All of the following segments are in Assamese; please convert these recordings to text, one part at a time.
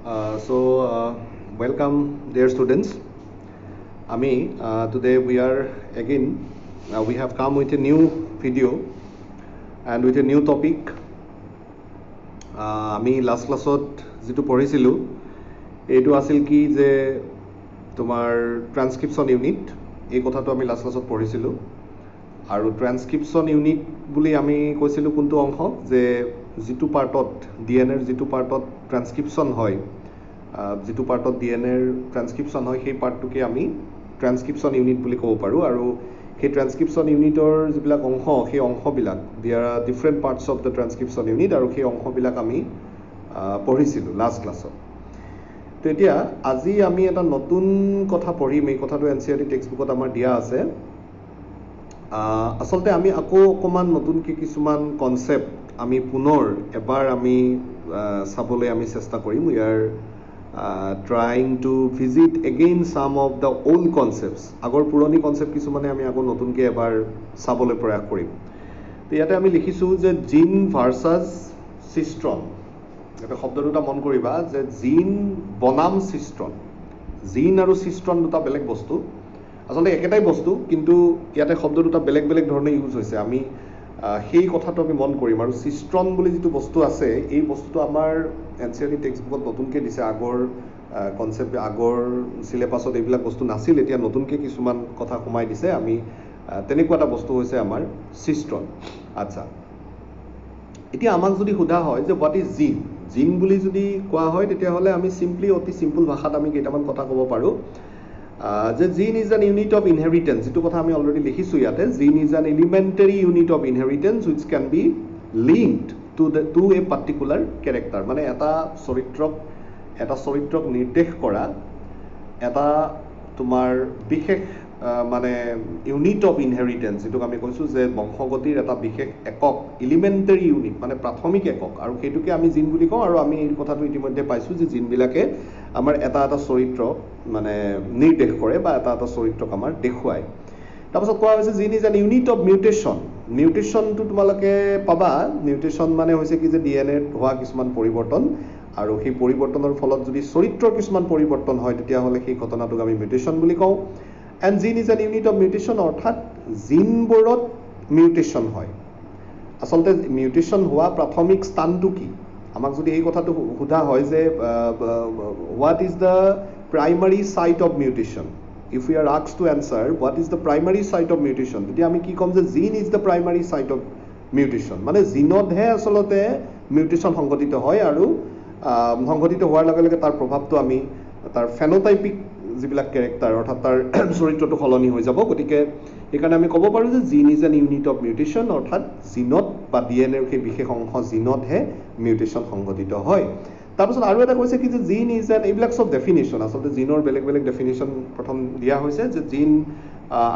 Welcome, dear students. Ami, today we are again, we have come with a new video and with a new topic. আমি লাষ্ট ক্লাছত যিটো পঢ়িছিলোঁ এইটো আছিল কি যে তোমাৰ ট্ৰান্সক্ৰিপশ্যন ইউনিট এই কথাটো আমি লাষ্ট ক্লাছত পঢ়িছিলোঁ আৰু ট্ৰান্সক্ৰিপশ্যন ইউনিট বুলি আমি কৈছিলোঁ কোনটো অংশ যে যিটো পাৰ্টত ডিএনএৰ যিটো পাৰ্টত ট্ৰান্সক্ৰিপশ্যন হয় যিটো পাৰ্টত ডিএনএৰ ট্ৰান্সক্ৰিপশ্যন হয় সেই পাৰ্টটোকে আমি ট্ৰান্সক্ৰিপশ্যন ইউনিট বুলি ক'ব পাৰোঁ আৰু সেই ট্ৰান্সক্ৰিপশ্যন ইউনিটৰ যিবিলাক অংশ সেই অংশবিলাক দিয়াৰ R different parts of the transcription unit আৰু সেই অংশবিলাক আমি পঢ়িছিলোঁ লাষ্ট ক্লাছত তো এতিয়া আজি আমি এটা নতুন কথা পঢ়িম এই কথাটো NCERT টেক্সটবুকত আমাৰ দিয়া আছে আচলতে আমি আকৌ অকণমান নতুনকৈ কিছুমান কনচেপ্ট আমি পুনৰ এবাৰ আমি চাবলৈ আমি চেষ্টা কৰিম we are trying to visit again some of the old concepts আগৰ পুৰণি কনচেপ্ট কিছুমানে আমি আকৌ নতুনকৈ এবাৰ চাবলৈ প্ৰয়াস কৰিম তো ইয়াতে আমি লিখিছোঁ যে জিন ভাৰ্চাছ চিষ্ট্ৰন এটা শব্দ দুটা মন কৰিবা যে জিন বনাম চিষ্ট্ৰন জিন আৰু চিষ্ট্ৰন দুটা বেলেগ বস্তু আচলতে একেটাই বস্তু কিন্তু ইয়াতে শব্দ দুটা বেলেগ বেলেগ ধৰণে ইউজ হৈছে আমি সেই কথাটো আমি মন কৰিম আৰু চিষ্ট্ৰন বুলি যিটো বস্তু আছে এই বস্তুটো আমাৰ NCERT টেক্সটবুকত নতুনকৈ দিছে আগৰ কনচেপ্ট আগৰ চিলেবাছত এইবিলাক বস্তু নাছিল এতিয়া নতুনকৈ কিছুমান কথা সোমাই দিছে আমি তেনেকুৱা এটা বস্তু হৈছে আমাৰ চিষ্ট্ৰন আচ্ছা এতিয়া আমাক যদি সোধা হয় যে হোৱাট ইজ জিন জিন বুলি যদি কোৱা হয় তেতিয়াহ'লে আমি চিম্পলি অতি চিম্পল ভাষাত আমি কেইটামান কথা ক'ব পাৰোঁ যে gene is an unit of inheritance যিটো কথা আমি অলৰেডি লিখিছোঁ ইয়াতে gene is an elementary unit of inheritance which can be linked to a particular character মানে এটা চৰিত্ৰক নিৰ্দেশ কৰা এটা তোমাৰ বিশেষ মানে ইউনিট অফ ইনহেৰিটেন্স যিটোক আমি কৈছোঁ যে বংশগতিৰ এটা বিশেষ একক এলিমেণ্টেৰী ইউনিট মানে প্ৰাথমিক একক আৰু সেইটোকে আমি জিন বুলি কওঁ আৰু আমি এই কথাটো ইতিমধ্যে পাইছোঁ যে জিনবিলাকে আমাৰ এটা চৰিত্ৰ মানে নিৰ্দেশ কৰে বা এটা চৰিত্ৰক আমাৰ দেখুৱায় তাৰপাছত কোৱা হৈছে জিন ইজ এন ইউনিট অফ মিউটেশ্যনটো তোমালোকে পাবা মিউটেশ্যন মানে হৈছে কি যে ডিএনএত হোৱা কিছুমান পৰিৱৰ্তন আৰু সেই পৰিৱৰ্তনৰ ফলত যদি চৰিত্ৰৰ কিছুমান পৰিৱৰ্তন হয় তেতিয়াহ'লে সেই ঘটনাটোক আমি মিউটেশ্যন বুলি কওঁ and gene is an unit of mutation অৰ্থাৎ জিনবোৰত মিউটেশ্যন হয় আচলতে মিউটেশ্যন হোৱা প্ৰাথমিক স্থানটো কি আমাক যদি এই কথাটো সোধা হয় যে what is the primary site of mutation if we are asked to answer what is the primary site of mutation তেতিয়া আমি কি ক'ম যে gene is the primary site of mutation মানে জিনতহে আচলতে মিউটেশ্যন সংঘটিত হয় আৰু সংঘটিত হোৱাৰ লগে লগে তাৰ প্ৰভাৱটো আমি তাৰ ফেনোটাইপিক যিবিলাক কেৰেক্টাৰ অৰ্থাৎ তাৰ চৰিত্ৰটো সলনি হৈ যাব গতিকে সেইকাৰণে আমি ক'ব পাৰোঁ যে gene is an unit of mutation অৰ্থাৎ জিনত বা ডিএনএৰ সেই বিশেষ অংশ জিনতহে মিউটেশ্যন সংঘটিত হয় তাৰপিছত আৰু এটা কৈছে কি যে জিন ইজ এন এইবিলাক চব ডেফিনেশ্যন আচলতে জিনৰ বেলেগ বেলেগ ডেফিনেশ্যন প্ৰথম দিয়া হৈছে যে জিন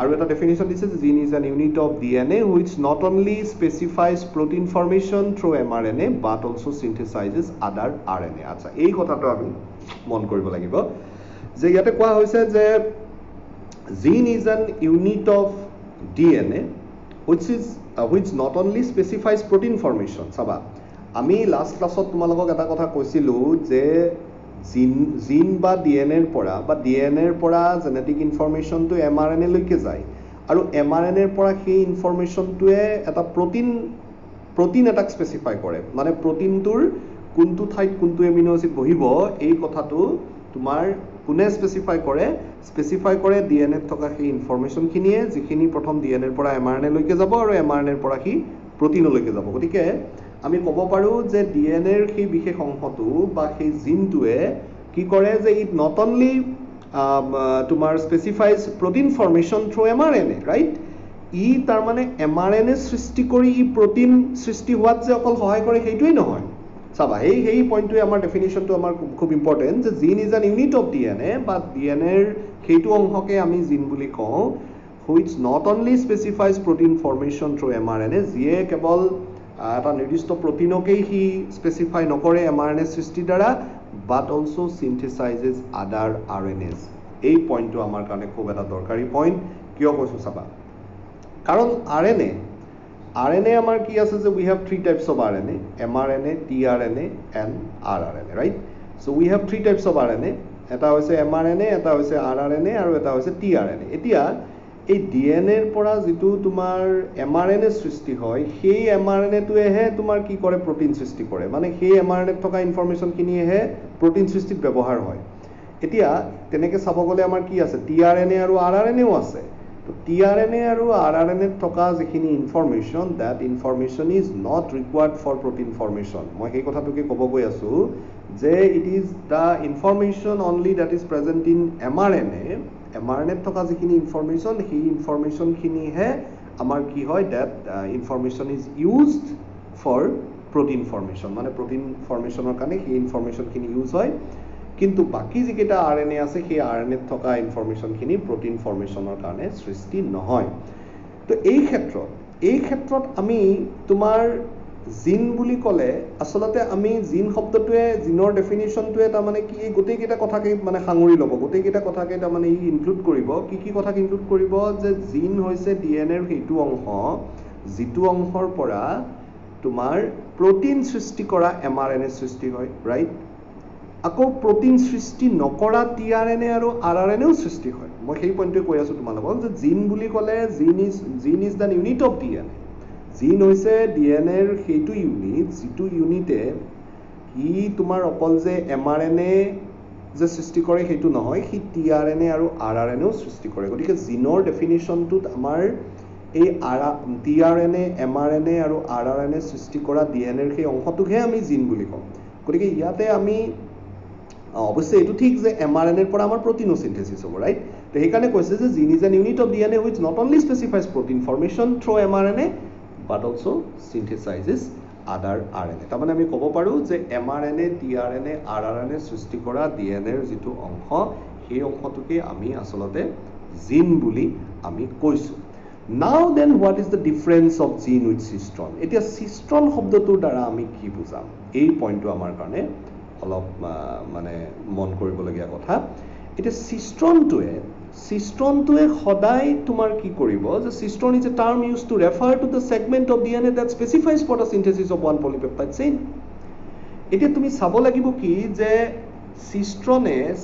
আৰু এটা ডেফিনেশ্যন দিছে যে gene is an unit of DNA which not only specifies protein formation through mRNA but also' synthesizes other RNA আচ্ছা এই কথাটো আমি মন কৰিব লাগিব যে ইয়াতে কোৱা হৈছে যে gene is an unit of DNA which not only specifies protein formation চাবা আমি লাষ্ট ক্লাছত তোমালোকক এটা কথা কৈছিলোঁ যে জিন বা ডিএনএৰ পৰা জেনেটিক ইনফৰমেশ্যনটো mRNA লৈকে যায় আৰু mRNAৰ পৰা সেই ইনফৰমেশ্যনটোৱে এটা প্ৰটিন এটাক স্পেচিফাই কৰে মানে প্ৰটিনটোৰ কোনটো ঠাইত কোনটো এমিনো এচিড বহিব এই কথাটো তোমাৰ কোনে স্পেচিফাই কৰে ডিএনএত থকা সেই ইনফৰমেশ্যনখিনিয়ে যিখিনি প্ৰথম ডিএনএৰ পৰা mRNA লৈকে যাব আৰু mRNAৰ পৰা সি প্ৰটিনলৈকে যাব গতিকে আমি ক'ব পাৰোঁ যে ডিএনএৰ সেই বিশেষ অংশটো বা সেই জিনটোৱে কি কৰে যে ইট নট অনলি তোমাৰ specifies protein formation through mRNA right ই তাৰমানে mRNA সৃষ্টি কৰি ই প্ৰটিন সৃষ্টি হোৱাত যে অকল সহায় কৰে সেইটোৱেই নহয় চাবা সেই পইণ্টটোৱে আমাৰ ডেফিনেশ্যনটো আমাৰ খুব ইম্পৰ্টেণ্ট যে gene is an unit of DNA বা ডিএনএৰ সেইটো অংশকে আমি জিন বুলি কওঁ which not only specifies protein formation through mRNA যিয়ে কেৱল এটা নিৰ্দিষ্ট প্ৰটিনকেই সি স্পেচিফাই নকৰে mRNA সৃষ্টিৰ দ্বাৰা বাট অলছ' চিন্থেচাইজেছ আদাৰ RNAs এই পইণ্টটো আমাৰ কাৰণে খুব এটা দৰকাৰী পইণ্ট কিয় কৈছোঁ চাবা কাৰণ RNA আমাৰ কি আছে যে we have three types of RNA mRNA tRNA and rRNA right So we have three types of RNA. এটা হৈছে mRNA, এটা হৈছে rRNA আৰু এটা হৈছে tRNA. এতিয়া এই DNA ৰ পৰা যেটো তোমাৰ mRNA সৃষ্টি হয় সেই mRNA টোহে তোমাৰ কি কৰে প্ৰটিন সৃষ্টি কৰে মানে সেই mRNA থকা ইনফৰমেশন খিনিহে প্ৰটিন সৃষ্টিত ব্যৱহাৰ হয় এতিয়া তেনেকে চাব গলে আমাৰ কি আছে tRNA আৰু rRNA ও আছে তো tRNA আৰু rRNA থকা যিখিনি information that information is not required for protein formation মই এই কথাটোকে ক'ব গৈ আছো যে it is the information only that is present in mRNA থকা যিখিনি ইনফৰমেশন সেই ইনফৰমেশন খিনিহে আমাৰ কি হয় that information is used for protein formation মানে protein formationৰ কাৰণে সেই ইনফৰমেশন খিনি ইউজ হয় কিন্তু বাকি যিকেটা RNA আছে সেই RNA থকা ইনফৰমেশন খিনি protein formationৰ কাৰণে সৃষ্টি নহয় তো এই ক্ষেত্ৰত আমি তোমাৰ জিন বুলি কলে আসলতে আমি জিন শব্দটোৱে জিনৰ ডেফিনিশনটোৱে তা মানে কি গোটেই কেটা কথাকে মানে সাঙুৰি লব গোটেই কেটা কথাকে তা মানে ই ইনক্লুড কৰিব কি কথা ইনক্লুড কৰিব যে জিন হৈছে ডিএনএ ৰ হেতু অংশ যিটো অংশৰ পৰা তোমাৰ প্ৰটিন সৃষ্টি কৰা mRNA সৃষ্টি হয় ৰাইট আকৌ প্ৰটিন সৃষ্টি নকৰা tRNA আৰু rRNA ও সৃষ্টি হয় মই সেই পইণ্টটো কৈ আছো তোমালোকক যে জিন বুলি কলে gene is the unit of DNA gene হৈছে DNA ৰ হেতু ইউনিট যিটো ইউনিটে কি তোমাৰ অকল যে mRNA যে সৃষ্টি কৰে হেতু নহয় হি tRNA আৰু rRNA ও সৃষ্টি কৰে গতিকে জিনৰ ডেফিনিশনটোত আমাৰ এই tRNA mRNA আৰু rRNA সৃষ্টি কৰা DNA ৰ সেই অংশটোকহে আমি জিন বুলি কওঁ গতিকে ইয়াতে আমি অবশ্যই এটো ঠিক যে mRNA ৰ পৰা আমাৰ প্ৰটিনো সিনথেসিস হ'ব ৰাইট তো হেকাৰণে কৈছে যে gene is an unit of DNA which not only specifies protein formation through mRNA but also synthesizes other RNA তাৰমানে আমি ক'ব পাৰো যে mRNA tRNA rRNA সৃষ্টি কৰা DNA ৰ যেটো অংশ সেই অংশটোকে আমি আসলতে জিন বুলি আমি কৈছো now then what is the difference of gene with cistron এতিয়া cistron শব্দটোৰ দ্বাৰা আমি কি বুজাম এই পইণ্টটো আমাৰ কাৰণে অলপ মানে মন কৰিবলগীয়া কথা এতিয়া cistronটোৱে সদায় তোমাৰ কি কৰিব যে cistron is a term used to refer to the segment of DNA that specifies photosynthesis of one polypeptide chain এতিয়া তুমি চাব লাগিব কি যে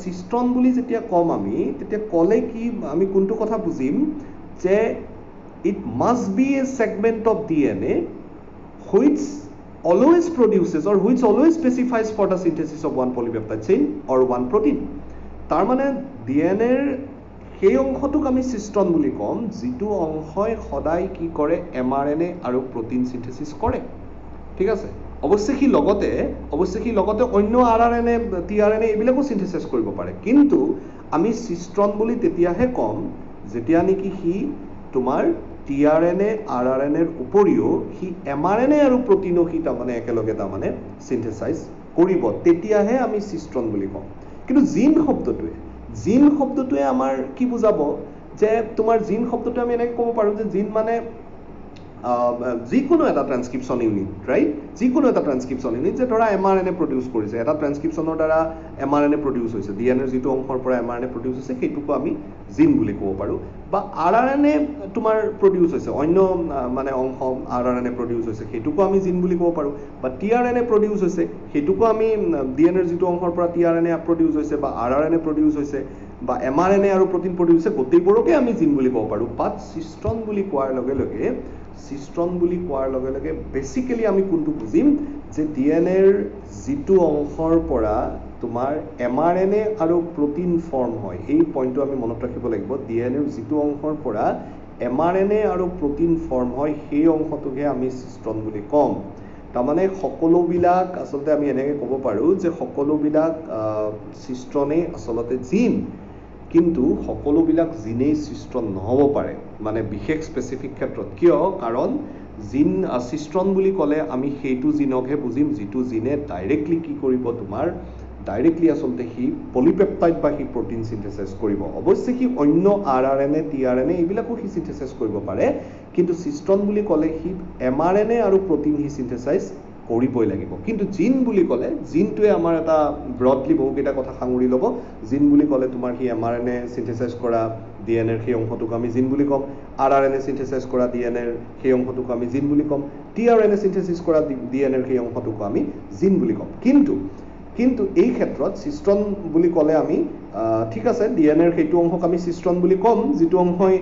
cistron বুলি যেতিয়া কম আমি তেতিয়া কলে কি আমি কোনটো কথা বুজিম যে it must be a segment of DNA which always produces or which always specifies photosynthesis of one polypeptide chain or one protein তাৰ মানে DNA ৰ সেই অংশটোক আমি cistron বুলি কম যিটো অংশই সদায় কি কৰে mRNA আৰু protein synthesis কৰে ঠিক আছে অৱশ্যে কি লগতে অন্য rRNA tRNA এইবিলাকো synthesis কৰিব পাৰে কিন্তু আমি cistron বুলি তেতিয়াহে কম যেতিয়া নেকি হি তোমাৰ tRNA rRNA ৰ উপৰিও হি mRNA আৰু প্ৰটিনো হি তা মানে একেলগে তা মানে সিনথেসাইজ কৰিব তেতিয়াহে আমি cistron বুলি কম কিন্তু জিন শব্দটোৱে আমাৰ কি বুজাব যে তোমাৰ জিন শব্দটো আমি এনেকৈ ক'ব পাৰো যে জিন মানে যিকোনো এটা ট্ৰান্সক্ৰিপশন ইউনিট ৰাইট যিকোনো এটা ট্ৰান্সক্ৰিপশন ইউনিট যে ধৰা mRNA প্ৰডিউস কৰিছে এটা ট্ৰান্সক্ৰিপশনৰ দ্বাৰা mRNA প্ৰডিউস হৈছে DNA ৰ যেটো অংশৰ পৰা mRNA প্ৰডিউস হৈছে সেইটোকো আমি জিন বুলি ক'ব পাৰো বা rRNA তোমাৰ প্ৰডিউস হৈছে অন্য মানে অংশ rRNA প্ৰডিউস হৈছে সেইটোকো আমি জিন বুলি ক'ব পাৰো বা tRNA প্ৰডিউস হৈছে সেইটোকো আমি DNA ৰ যেটো অংশৰ পৰা tRNA প্ৰডিউস হৈছে বা rRNA প্ৰডিউস হৈছে বা mRNA আৰু প্ৰটিন প্ৰডিউস হৈছে গোটেইবোৰকে আমি জিন বুলি ক'ব পাৰো বাট cistron বুলি কোৱাৰ লগে লগে বেসিক্যালি আমি কোনটো বুজিম যে DNA ৰ যেটো অংশৰ পৰা তোমাৰ mRNA আৰু প্ৰটিন ফৰ্ম হয় এই পইণ্টটো আমি মনত ৰাখিব লাগিব DNA ৰ যেটো অংশৰ পৰা mRNA আৰু প্ৰটিন ফৰ্ম হয় সেই অংশটোকে আমি cistron বুলি কম তাৰমানে সকলোবিলাক আসলতে আমি এনেকৈ ক'ব পাৰো যে সকলোবিলাক cistron আসলতে জিন কিন্তু সকলোবিলাক জিনেই cistron নহব পাৰে মানে বিশেষ স্পেসিফিক ক্ষেত্ৰত কিয় কাৰণ জিন cistron বুলি ক'লে আমি সেইটো জিনকহে বুজিম যেটো জিনে ডাইৰেক্টলি কি কৰিব তোমাৰ ডাইৰেক্টলি আসলতে হি পলিপেপটাইড বা হি প্ৰটিন সিনথেসাইজ কৰিব অৱশ্যে কি অন্য rRNA tRNA এইবিলাকো হি সিনথেসাইজ কৰিব পাৰে কিন্তু cistron বুলি ক'লে হি mRNA আৰু প্ৰটিন হি সিনথেসাইজ কৰিবই লাগিব কিন্তু জিন বুলি ক'লে জিনটোৱে আমাৰ এটা ব্ৰডলি বহুকেইটা কথা সাঙুৰি ল'ব জিন বুলি ক'লে তোমাৰ হি mRNA সিনথেসাইজ কৰা DNA ৰ সেই অংশটোক আমি জিন বুলি কম rRNA সিনথেসাইজ কৰা DNA ৰ সেই অংশটোক আমি জিন বুলি কম tRNA সিনথেসিস কৰা DNA ৰ সেই অংশটোক আমি জিন বুলি কম কিন্তু কিন্তু এই ক্ষেত্ৰত সিস্ট্ৰন বুলি ক'লে আমি ঠিক আছে ডিএনএৰ সেইটো অংশক আমি সিস্ট্ৰন বুলি ক'ম যিটো অংশই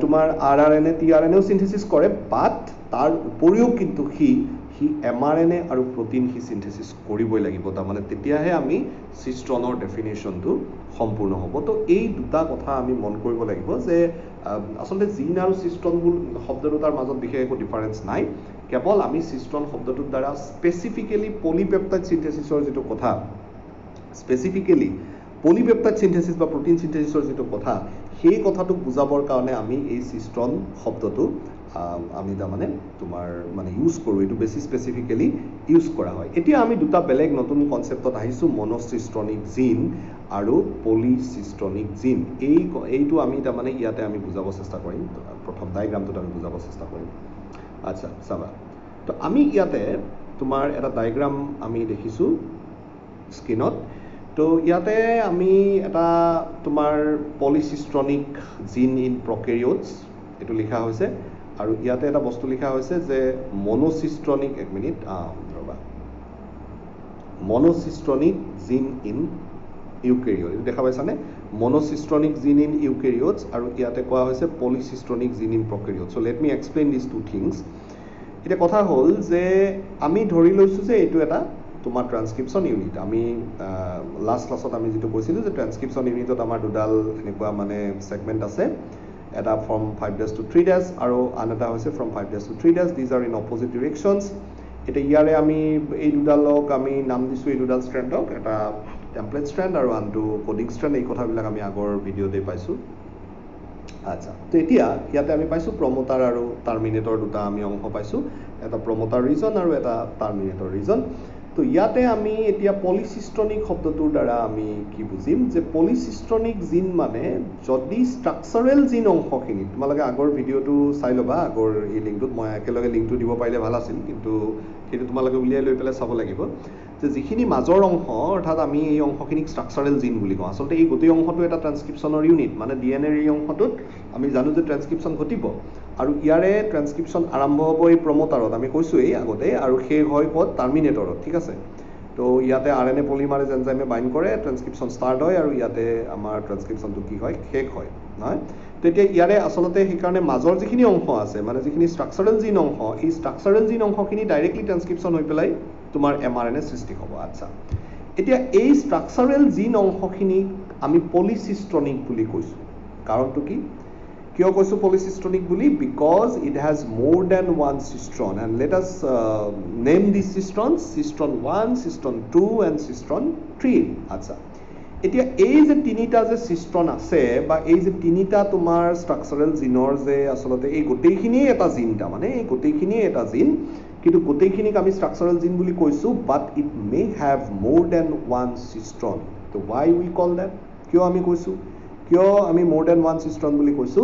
তোমাৰ আৰআৰএনএ টিআৰএনএও সিনথেসিস কৰে বাট তাৰ উপৰিও কিন্তু সি এমআৰএনএ আৰু প্ৰটিন সি সিনথেসিস কৰিবই লাগিব তাৰমানে তেতিয়াহে আমি সিস্ট্ৰনৰ ডেফিনেশনটো সম্পূৰ্ণ হ'ব তো এই দুটা কথা আমি মন কৰিব লাগিব যে আসলে জিন আৰু সিস্ট্ৰন শব্দ দুটাৰ মাজত বিশেষ একো ডিফাৰেন্স নাই কেৱল আমি সিস্ট্ৰন শব্দটোৰ দ্বাৰা স্পেসিফিক্যালি পলিপেপটাইড সিনথেসিসৰ যেটো কথা স্পেসিফিক্যালি পলিপেপটাইড সিনথেসিস বা প্ৰটিন সিনথেসিসৰ যেটো কথা সেই কথাটোক বুজাবৰ কাৰণে আমি এই সিস্ট্ৰন শব্দটো আমি তাৰমানে তোমাৰ মানে ইউজ কৰোঁ এইটো বেছি স্পেসিফিক্যালি ইউজ কৰা হয় এতিয়া আমি দুটা বেলেগ নতুন কনসেপ্টত আহিছো মনোসিস্ট্ৰনিক জিন আৰু পলিসিস্ট্ৰনিক জিন এইটো আমি তাৰমানে ইয়াতে আমি বুজাব চেষ্টা কৰিম প্ৰথম ডায়াগ্ৰামটোত আমি বুজাব চেষ্টা কৰিম আচ্ছা চাবা তো আমি ইয়াতে তোমাৰ এটা ডায়াগ্ৰাম আমি দেখিছো স্ক্ৰিনত তো ইয়াতে আমি এটা তোমাৰ পলিসিস্ট্ৰনিক জিন ইন প্ৰকেৰিঅটছ এটো লিখা হৈছে আৰু ইয়াতে এটা বস্তু লিখা হৈছে যে মনোসিস্ট্ৰনিক এক মিনিট ৰবা মনোসিস্ট্ৰনিক জিন ইন ইউকেৰিঅট এটা দেখা পাইছানে মনোসিস্ট্ৰনিক জিন ইন ইউকেৰিঅটছ আৰু ইয়াতে কোৱা হৈছে polycistronic gene in prokaryotes so let me explain this two things এটা কথা হল যে আমি ধৰি লৈছো যে এইটো এটা তোমাৰ ট্ৰান্সক্ৰিপশন ইউনিট আমি লাষ্ট ক্লাছত আমি যেটো কৈছিলো যে ট্ৰান্সক্ৰিপশন ইউনিটত আমাৰ দুডাল এনেকুৱা মানে সেগমেন্ট আছে এটা from 5 days to 3 days আৰু আনটা হৈছে from 5 days to 3 days these are in opposite directions এটা ইয়াৰে আমি এই দুডালক আমি নাম দিছো এই দুডাল স্ট্ৰেণ্ডক এটা টেমপ্লেট স্ট্ৰেণ্ড আৰু আনটো কোডিং স্ট্ৰেণ্ড এই কথাবিলাক আমি আগৰ ভিডিঅ'তে পাইছো আচ্ছা তো এতিয়া ইয়াতে আমি পাইছো প্ৰমোটাৰ আৰু টাৰ্মিনেটৰ দুটা আমি অংশ পাইছো এটা প্ৰমোটাৰ ৰিজন আৰু এটা টাৰ্মিনেটৰ ৰিজন তো ইয়াতে আমি এতিয়া পলিসিস্ট্ৰনিক শব্দটোৰ দ্বাৰা আমি কি বুজিম যে পলিসিস্ট্ৰনিক জিন মানে যদি ষ্ট্ৰাকচাৰেল জিন অংশখিনি তোমালোকে আগৰ ভিডিঅ'টো চাই ল'বা আগৰ এই লিংকটোত মই একেলগে লিংকটো দিব পাৰিলে ভাল আছিল কিন্তু সেইটো তোমালোকে উলিয়াই লৈ পেলাই চাব লাগিব যে যিখিনি মাজৰ অংশ অৰ্থাৎ আমি এই অংশখিনিক ষ্ট্ৰাকচাৰেল জিন বুলি কওঁ আচলতে এই গোটেই অংশটো এটা ট্ৰান্সক্ৰিপশনৰ ইউনিট মানে ডিএনএৰ এই অংশটোত আমি জানো যে ট্ৰান্সক্ৰিপশন ঘটিব আৰু ইয়াৰে ট্ৰান্সক্ৰিপশন আৰম্ভ হ'ব এই প্ৰমোটাৰত আমি কৈছো এই আগতে আৰু শেষ হয় ক'ত টাৰ্মিনেটৰত ঠিক আছে তো ইয়াতে আৰএনএ পলিমাৰেজ এনজাইমে বাইন্ড কৰে ট্ৰান্সক্ৰিপশন ষ্টাৰ্ট হয় আৰু ইয়াতে আমাৰ ট্ৰান্সক্ৰিপশনটো কি হয় শেষ হয় নহয় তো এতিয়া ইয়াৰে আচলতে সেইকাৰণে মাজৰ যিখিনি অংশ আছে মানে যিখিনি ষ্ট্ৰাকচাৰেল জিন অংশ এই ষ্ট্ৰাকচাৰেল জিন অংশখিনি ডাইৰেক্টলি ট্ৰান্সক্ৰিপশন হৈ পেলাই তোমাৰ এমআৰএনএ সৃষ্টি হ'ব আচ্ছা এতিয়া এই ষ্ট্ৰাকচাৰেল জিন অংশখিনি আমি পলিসিস্ট্ৰনিক বুলি কৈছো কাৰণটো কি কিয় কৈছো পলিসিস্ট্ৰনিক বুলি because it has more than one cistron and let us name this cistrons cistron 1 cistron 2 and cistron 3 আচ্ছা এতিয়া এই যে তিনিটা যে সিস্ট্ৰন আছে বা এই যে তিনিটা তোমাৰ ষ্ট্ৰাকচাৰেল জিনৰ যে আচলতে এই গোটেইখিনি এটা জিনটা মানে এই গোটেইখিনি এটা জিন কিন্তু গোটেইখিনিক আমি ষ্ট্ৰাকচাৰেল জিন বুলি কৈছো বাট ইট মে হ্যাভ মোৰ দেন ওয়ান সিস্ট্ৰন তো why we call that কিয় আমি কৈছো কিয় আমি মোৰ দেন ওয়ান সিস্ট্ৰন বুলি কৈছো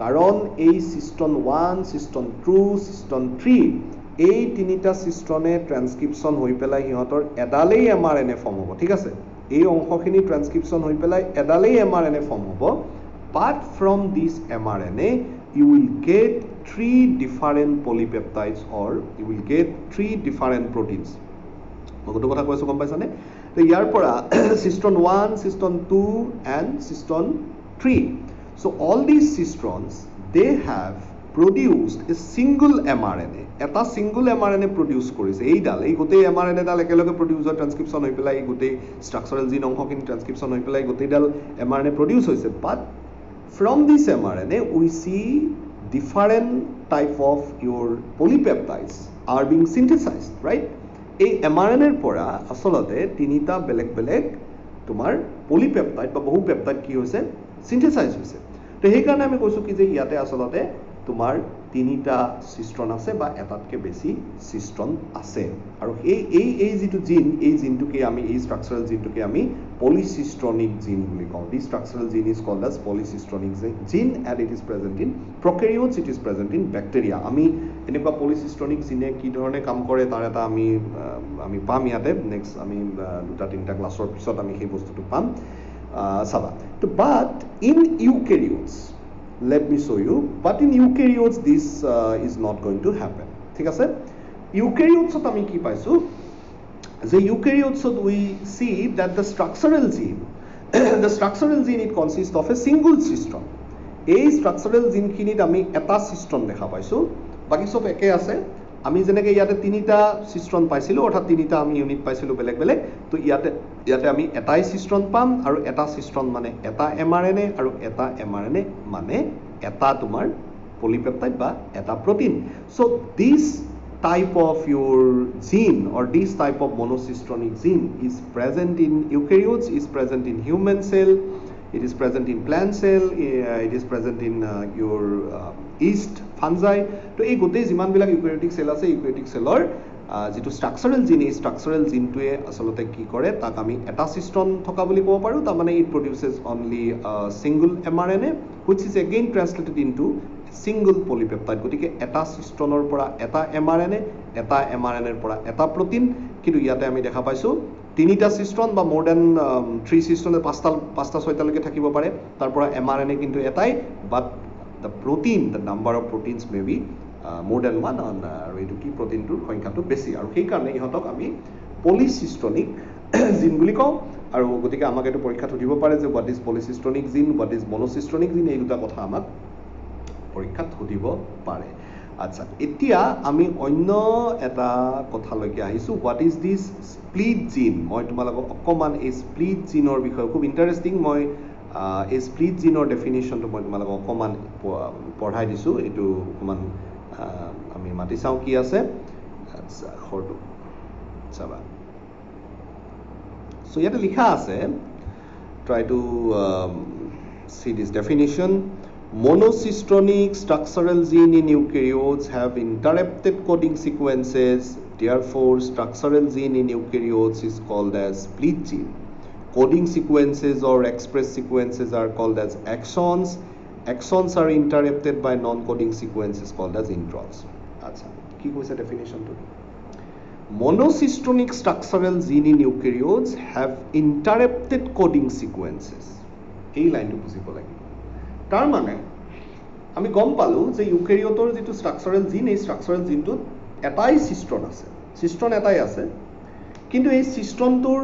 কাৰণ এই সিস্ট্ৰন 1 সিস্ট্ৰন 2 সিস্ট্ৰন 3 এই তিনিটা সিস্ট্ৰনে ট্ৰান্সক্ৰিপশন হৈ পেলাই হিহঁতৰ এডালেই এমআৰএনএ ফৰ্ম হ'ব ঠিক আছে এই অংশখিনি ট্ৰান্সক্ৰিপশন হৈ পেলাই এডালেই এমআৰএনএ ফৰ্ম হ'ব but from this mRNA you will get 3 different polypeptides or you will get 3 different proteins মই কত কথা কৈছো গম পাইছানে তো ইয়াৰ পৰা সিস্ট্ৰন 1 cistron 2 and সিস্ট্ৰন 3 so all these cistrons they have produced a single mRNA এটা single mRNA produce কৰিছে এইডাল এই গোটেই mRNA ডাল একেলগে produce হয় ট্ৰান্সক্ৰিপশন হৈ পেলাই এই গোটেই ষ্ট্ৰাকচাৰেল জিন অংশখিনি ট্ৰান্সক্ৰিপশন হৈ পেলাই গোটেইডাল mRNA produce হৈছে but from this mRNA we see different type of your polypeptides are being synthesized right এই mRNA এর পৰা আসলতে তিনিটা বেলেগ বেলেগ তোমাৰ পলিপেপটাইড বা বহু পেপটাইড কি হৈছে সিনথেসাইজ হৈছে তো সেই কাৰণে আমি কৈছো কি যে ইয়াতে আসলতে তোমাৰ তিনিটা সিস্ট্ৰন আছে বা এটাতকে বেছি সিস্ট্ৰন আছে আৰু এই যেটো জিন এই জিনটোকে আমি এই ষ্ট্ৰাকচাৰেল জিনটোকে আমি পলিসিস্ট্ৰনিক জিন বুলি কওঁ the structural gene is called as polycistronic gene and it is present in prokaryotes it is present in bacteria আমি এনেকুৱা পলিসিস্ট্ৰনিক জিনে কি ধৰণে কাম কৰে তাৰ এটা আমি পাম ইয়াতে নেক্সট আমি দুটা তিনিটা ক্লাছৰ পিছত আমি সেই বস্তুটো পাম Saba. But in eukaryotes, let me show you. But in eukaryotes, this is not going to happen. ঠিক আছে? Eukaryotes আমি কি পাইছো? যে ইউক্যারিওটছত we see that the structural gene the structural gene it consists of a single cistron. এই structural gene খিনিত আমি এটা cistron দেখা পাইছো, বাকি সব একে আছে। আমি যেনেকে ইয়াতে তিনিটা সিস্ট্ৰন পাইছিলো, অৰ্থাৎ তিনিটা আমি ইউনিট পাইছিলো বেলেগ বেলেগ, তো ইয়াতে আমি এটাই সিস্ট্ৰন পাম, আৰু এটা সিস্ট্ৰন মানে এটা mRNA, আৰু এটা mRNA মানে এটা তোমাৰ পলিপেপটাইড বা এটা protein. So this type of your gene or this type of monocistronic gene is present in eukaryotes, is present in human cell, it is present in plant cell, it is present in your yeast, fungi. তো এই গোটেই যিমানবিলাক ইউক্যারিওটিক সেল আছে, ইউক্যারিওটিক সেলৰ যেটো স্ট্ৰাকচাৰাল জিন, এই স্ট্ৰাকচাৰাল জিনটোৱে আসলতে কি কৰে, তাক আমি এটা সিস্ট্ৰন থকা বুলি ক'ব পাৰো। তাৰ মানে it produces only single mRNA which is again translated into single polypeptide. গতিকে এটা সিস্ট্ৰনৰ পৰা এটা mRNA, এটা mRNA ৰ পৰা এটা প্ৰটিন। কিন্তু ইয়াতে আমি দেখা পাইছো তিনিটা সিস্ট্ৰন বা মোৰ দেন 3 সিস্ট্ৰনে পাঁচটা ছয়টালৈকে থাকিব পাৰে, তাৰ পৰা mRNA কিন্তু এটাই, বাট the protein, the number of proteins may be more than one, আৰু এইটো কি প্ৰটিনটোৰ সংখ্যাটো বেছি, আৰু সেই কাৰণে ইহঁতক আমি পলিসিস্টনিক জিন বুলি কওঁ। আৰু গতিকে আমাক এইটো পৰীক্ষাত সুধিব পাৰে যে what is polycistronic gene, what is monocistronic gene, এই দুটা কথা আমাক পৰীক্ষাত সুধিব পাৰে। আচ্ছা, এতিয়া আমি অন্য এটা কথালৈকে আহিছো, হোৱাট ইজ দিস স্প্লিট জিন। মই তোমালোকক অকমান এই স্প্লিট জিনৰ বিষয়ে, খুব ইণ্টাৰেষ্টিং, মই এই স্প্লিট জিনৰ ডেফিনিশ্যনটো মই তোমালোকক অকমান পঢ়াই দিছো। এইটো অকমান আমি মাতি চাওঁ কি আছে। আচ্ছা, খৰটো চাবা। সো ইয়াতে লিখা আছে, try to see this definition. Monocistronic structural gene in eukaryotes have interrupted coding sequences, therefore structural gene in eukaryotes is called as split gene. Coding sequences or express sequences are called as exons. Exons are interrupted by non-coding sequences called as introns. Acha, ki koise definition to? Monocistronic structural gene in eukaryotes have interrupted coding sequences. এই লাইনটো বুজিব লাগিব। তাৰ মানে আমি গম পালো যে ইউক্যাৰিওটৰ যেটো স্ট্ৰাকচাৰাল জিন, এই স্ট্ৰাকচাৰাল জিনটোত এটাই সিস্ট্ৰন আছে, সিস্ট্ৰন এটাই আছে, কিন্তু এই সিস্ট্ৰনটোৰ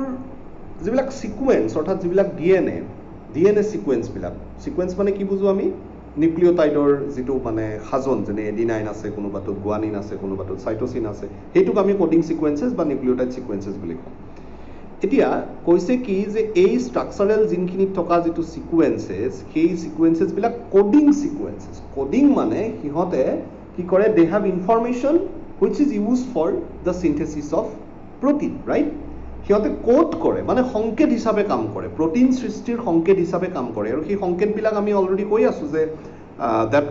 যিবিলাক সিকুৱেন্স, অৰ্থাৎ যিবিলাক ডিএনএ সিকুৱেন্স মানে কি বুজো আমি, নিউক্লিওটাইডৰ যেটো মানে সাজন, যেনে এডিনাইন আছে, কোনোবাটো গুৱানিন আছে, কোনোবাটো সাইটোসিন আছে, হেইটোক আমি কোডিং সিকুৱেন্সেস বা নিউক্লিওটাইড সিকুৱেন্সেস বুলি কওঁ। এতিয়া কৈছে কি যে এই স্ট্ৰাকচাৰাল জিনখিনিত থকা যেটো সিকুৱেন্সেস, সেই সিকুৱেন্সেস বিলাক কোডিং সিকুৱেন্সেস। কোডিং মানে হিহতে কি কৰে, they have information which is used for the synthesis of protein, right? সিহতে কোড কৰে, মানে সংকেত হিচাপে কাম কৰে, প্ৰটিন সৃষ্টিৰ সংকেত হিচাপে কাম কৰে। আৰু সেই সংকেতবিলাক আমি অলৰেডি কৈ আছো যে that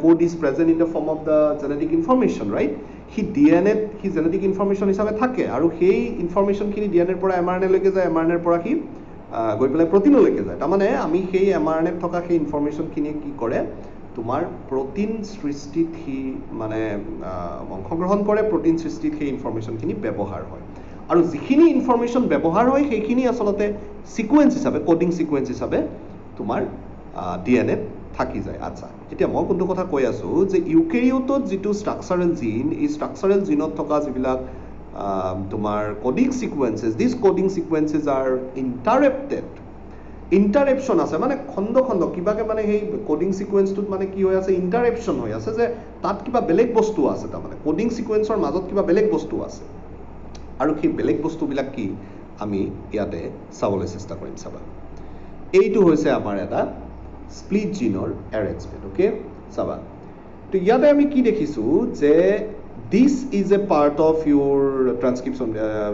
code is present in the form of the genetic information, right? He DNA he genetic information হিচাপে থাকে, আৰু সেই ইনফৰমেশনখিনি ডিএনএৰ পৰা mRNA লৈকে যায়, mRNA ৰ পৰা কি গৈ পেলাই প্ৰটিনলৈকে যায়। তাৰমানে আমি সেই mRNA ত থকা সেই ইনফৰমেশনখিনি কি কৰে, তোমাৰ প্ৰটিন সৃষ্টিত হি মানে অংশগ্ৰহণ কৰে, প্ৰটিন সৃষ্টিত সেই ইনফৰমেশনখিনি ব্যৱহাৰ হয়। আৰু যিখিনি ইনফৰমেশন ব্যৱহাৰ হয় সেইখিনি আসলতে সিকুৱেন্স হিচাপে, কোডিং সিকুৱেন্স হিচাপে তোমাৰ ডিএনএ থাকি যায়। আচ্ছা, এতিয়া মই কোনটো কথা কৈ আছো যে ইউক্যারিওটত যেটো স্ট্ৰাকচাৰাল জিন, এই স্ট্ৰাকচাৰাল জিনত থকা যিবিলাক তোমাৰ কোডিং সিকুৱেন্সেস, দিস কোডিং সিকুৱেন্সেস আৰ ইন্টাৰপ্টেড। ইন্টাৰপ্শন আছে মানে খণ্ড খণ্ড কিবাকে, মানে সেই কোডিং সিকুৱেন্সটোত মানে কি হৈ আছে, ইন্টাৰপ্শন হৈ আছে, যে তাত কিবা বেলেগ বস্তু আছে, তাৰমানে কোডিং সিকুৱেন্সৰ মাজত কিবা বেলেগ বস্তু আছে। আৰু সেই বেলেগ বস্তুবিলাক কি আমি ইয়াতে চাবলৈ চেষ্টা কৰিম। চাবা, এইটো হৈছে আমাৰ এটা স্প্লিট জিনৰ এৰেঞ্জমেন্ট। ওকে, চাবা, তো ইয়াতে আমি কি দেখিছো যে this is a part of your transcription,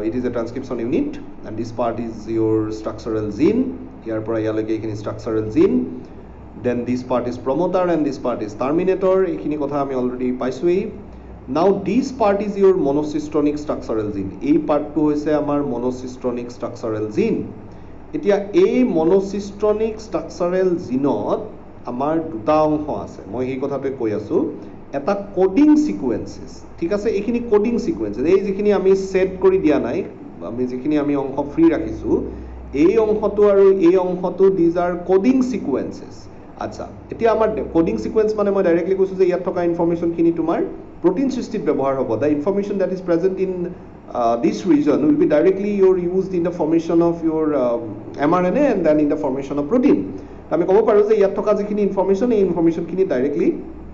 it is a transcription unit, and this part is your structural gene, ইয়াৰ পৰা ইয়ালৈকে এইখিনি structural gene, then this part is promoter and this part is terminator, এইখিনি কথা আমি already পাইছোৱেই। Now this part is your monocistronic structural gene, এই পাৰ্টটো হৈছে আমাৰ monocistronic structural gene। এতিয়া এই মনোসিস্টনিক স্ট্ৰাকচাৰাল জিনত আমাৰ দুটা অংশ আছে, মই এই কথাটোৱে কৈ আছো। এটা কোডিং সিকুৱেন্সেস, ঠিক আছে, এইখিনি কোডিং সিকুৱেন্সেস, এই যিখিনি আমি সেট কৰি দিয়া নাই, আমি যিখিনি আমি অংশ ফ্ৰী ৰাখিছো, এই অংশটো আৰু এই অংশটো দিজ আৰ কোডিং সিকুৱেন্সেস। আচ্ছা, এতিয়া আমাৰ কোডিং সিকুৱেন্স মানে মই ডাইৰেক্টলি কৈছো যে ইয়াত থকা ইনফৰমেশনখিনি তোমাৰ প্ৰটিন সৃষ্টিত ব্যৱহাৰ হ'ব। The information that is present in this region will be directly used in the formation of your mRNA and then in the formation of protein. আমি ক'ব পাৰোঁ যে ইয়াত থকা যিখিনি ইনফৰমেশ্যন এই ইনফৰমেশ্যনখিনি ডাইৰেক্টলি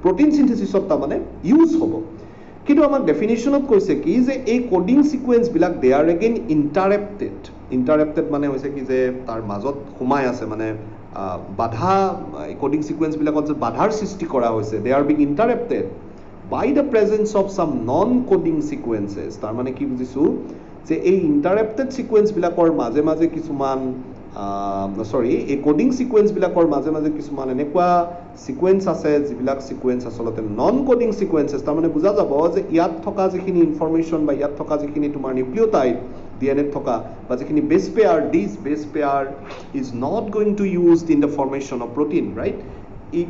প্ৰটিন সিনথেসিছত তাৰমানে ইউজ হ'ব। কিন্তু আমাক ডেফিনেশ্যনত কৈছে কি যে এই কোডিং সিকুৱেন্সবিলাক দে আৰ এগেইন ইণ্টাৰেপ্টেড মানে হৈছে কি যে তাৰ মাজত সোমাই আছে মানে বাধা কোডিং সিকুৱেন্সবিলাকত যে বাধাৰ সৃষ্টি কৰা হৈছে they are being interrupted by the presence of some non-coding sequences. তাৰ মানে কি বুজিছো যে এই ইণ্টাৰেপ্টেড সিকুৱেন্সবিলাকৰ মাজে মাজে কিছুমান এই কোডিং সিকুৱেন্সবিলাকৰ মাজে মাজে কিছুমান এনেকুৱা সিকুৱেন্স আছে যিবিলাক সিকুৱেন্স আচলতে নন কোডিং সিকুৱেন্সেছ। তাৰ মানে বুজা যাব যে ইয়াত থকা যিখিনি ইনফৰমেশ্যন বা ইয়াত থকা যিখিনি তোমাৰ নিউক্লিঅটাইড ডিএনএত থকা বা যিখিনি বেছ pair this base pair is not going to used in the formation of protein right.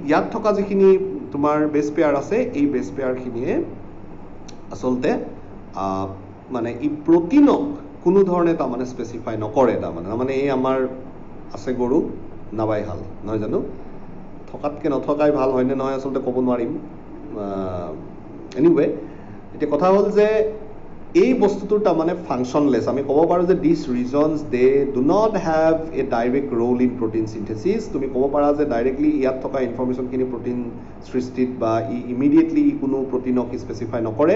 ইয়াত থকা যিখিনি তোমাৰ বেছ পেয়াৰ আছে এই বেছ পেয়াৰখিনিয়ে আচলতে মানে ই প্ৰটিনক কোনো ধৰণে তাৰমানে স্পেচিফাই নকৰে। তাৰমানে এই আমাৰ আছে গৰু নাবাই হাল নহয় জানো, থকাতকৈ নথকাই ভাল হয়নে নহয় আচলতে ক'ব নোৱাৰিম। এনিৱে এতিয়া কথা হ'ল যে এই বস্তুটোৰ তাৰমানে ফাংচনলেছ। আমি ক'ব পাৰোঁ যে this regions they do not have a direct role in protein synthesis. তুমি ক'ব পাৰা যে ডাইৰেক্টলি ইয়াত থকা ইনফৰমেশ্যনখিনি প্ৰটিন সৃষ্টিত বা ইমিডিয়েটলি কোনো প্ৰটিনক স্পেচিফাই নকৰে।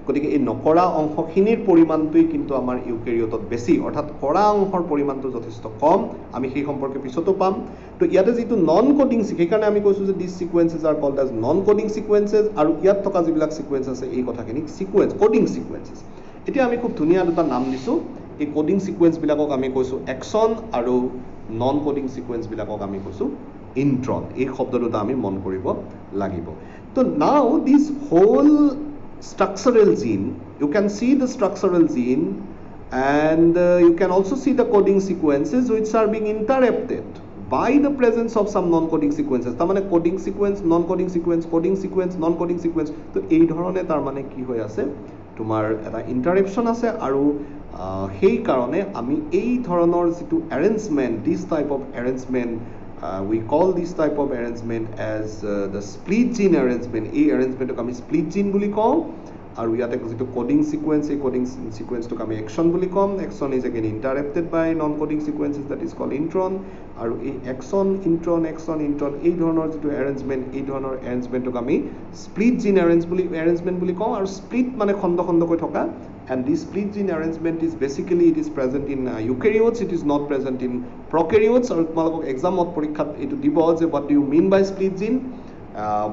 গতিকে এই নকৰা অংশখিনিৰ পৰিমাণটোৱেই কিন্তু আমাৰ ইউকেৰিঅটত বেছি, অৰ্থাৎ কৰা অংশৰ পৰিমাণটো যথেষ্ট কম। আমি সেই সম্পৰ্কে পিছতো পাম। তো ইয়াতে যিটো নন কোডিং সেইকাৰণে আমি কৈছোঁ যে this sequences are called as non coding sequences, আৰু ইয়াত থকা যিবিলাক সিকুৱেন্স আছে এই কথাখিনিক কোডিং সিকুৱেন্সেছ। এতিয়া আমি খুব ধুনীয়া দুটা নাম দিছোঁ। এই কোডিং সিকুৱেন্সবিলাকক আমি কৈছোঁ এক্সন আৰু নন কোডিং সিকুৱেন্সবিলাকক আমি কৈছোঁ ইন্ট্ৰন। এই শব্দ দুটা আমি মন কৰিব লাগিব। তো নাও দিছ whole structural gene, you can see the structural gene and you can also see the coding sequences which are being interrupted by the presence of some non-coding sequences. তাৰ মানে coding sequence, non-coding sequence, coding sequence, non-coding sequence, তো এই ধৰণে তাৰ মানে কি হৈ আছে তোমাৰ এটা ইণ্টাৰেপশ্যন আছে। আৰু সেই কাৰণে আমি এই ধৰণৰ যিটো arrangement, this type of arrangement we call this type of arrangement as the split gene arrangement. এই arrangementক আমি split gene বুলি কওঁ। আৰু ইয়াতে যিটো কোডিং সিকুৱেন্স এই কোডিং সিকুৱেন্সটোক আমি এক্সন বুলি ক'ম। Exon is again interrupted by non coding sequences that is called intron. আৰু এই এক্সন ইন্ট্ৰন এই ধৰণৰ যিটো এৰেঞ্জমেণ্ট এই ধৰণৰ এৰেঞ্জমেণ্টক আমি স্প্লিট জিন এৰেঞ্জমেণ্ট বুলি কওঁ। আৰু স্প্লিট মানে খণ্ড খণ্ডকৈ থকা। And this split gene arrangement is basically it is present in eukaryotes, it is not present in prokaryotes. আৰু তোমালোকক এক্সামত পৰীক্ষাত এইটো দিব যে what do you mean by split gene,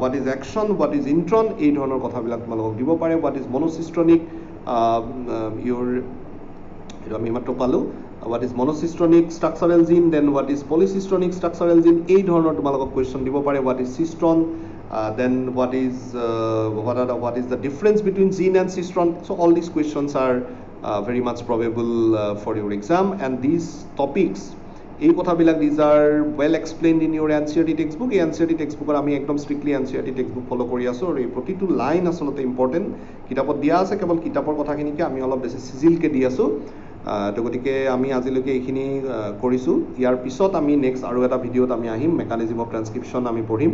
what is action, what is intron, এই ধৰণৰ কথাবিলাক তোমালোকক দিব পাৰে। what is monocistronic এইটো আমি মাত্ৰ পালোঁ। what is monocistronic structural gene, then what is polycistronic structural gene, এই ধৰণৰ তোমালোকক কুৱেশ্যন দিব পাৰে। what is cistron, then what is the difference between gene and cistron. So all these questions are very much probable for your exam, and these topics এই কথাবিলাক these are well explained in your NCERT textbook. এই NCERT textbookৰ আমি একদম strictly NCERT textbook ফলো কৰি আছোঁ। আৰু এই প্ৰতিটো লাইন আচলতে ইম্পৰ্টেণ্ট। কিতাপত দিয়া আছে, কেৱল কিতাপৰ কথাখিনিকে আমি অলপ বেছি চিজিলকৈ দি আছোঁ। তো গতিকে আমি আজিলৈকে এইখিনি কৰিছোঁ। ইয়াৰ পিছত আমি নেক্সট আৰু এটা ভিডিঅ'ত আমি আহিম, মেকানিজম অফ ট্ৰান্সক্ৰিপশ্যন আমি পঢ়িম।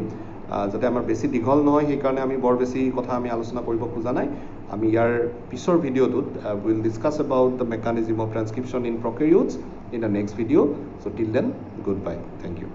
যাতে আমাৰ বেছি দীঘল নহয় সেইকাৰণে আমি বৰ বেছি কথা আমি আলোচনা কৰিব খোজা নাই। আমি ইয়াৰ পিছৰ ভিডিঅ'টোত will discuss about the mechanism of transcription in prokaryotes in the next video'. So' till then good bye, thank you.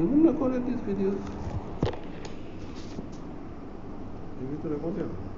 You recorded this video? You recorded?